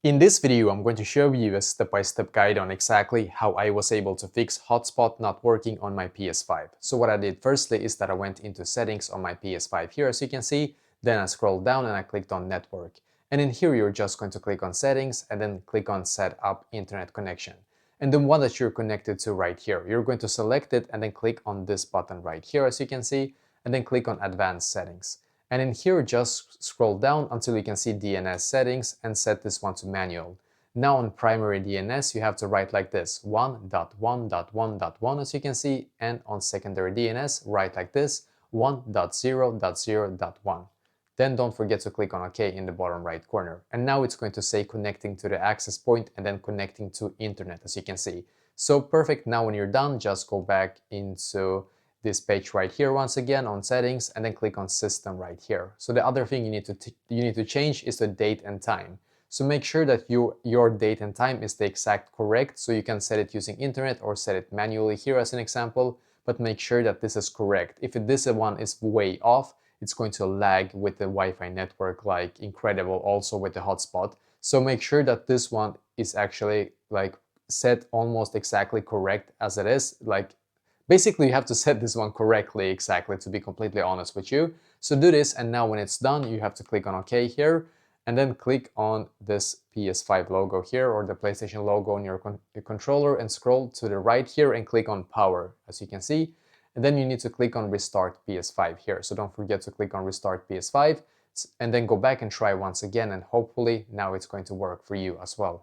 In this video, I'm going to show you a step-by-step guide on exactly how I was able to fix Hotspot not working on my PS5. So what I did firstly is that I went into settings on my PS5 here, as you can see, then I scrolled down and I clicked on network. And in here, you're just going to click on settings and then click on set up internet connection. And the one that you're connected to right here, you're going to select it and then click on this button right here, as you can see, and then click on advanced settings. And in here, just scroll down until you can see DNS settings and set this one to manual. Now on primary DNS, you have to write like this, 1.1.1.1 as you can see, and on secondary DNS, write like this, 1.0.0.1. Then don't forget to click on OK in the bottom right corner. And now it's going to say connecting to the access point and then connecting to internet, as you can see. So perfect. Now when you're done, just go back into this page right here once again on settings and then click on system right here. So the other thing you need to change is the date and time. So make sure that your date and time is the exact correct, so you can set it using internet or set it manually here as an example, but make sure that this is correct. If this one is way off, it's going to lag with the Wi-Fi network like incredible, also with the hotspot. So make sure that this one is actually like set almost exactly correct as it is. Like basically, you have to set this one correctly exactly, to be completely honest with you. So do this, and now when it's done, you have to click on OK here, and then click on this PS5 logo here, or the PlayStation logo on your controller, and scroll to the right here and click on Power, as you can see. And then you need to click on Restart PS5 here. So don't forget to click on Restart PS5, and then go back and try once again, and hopefully now it's going to work for you as well.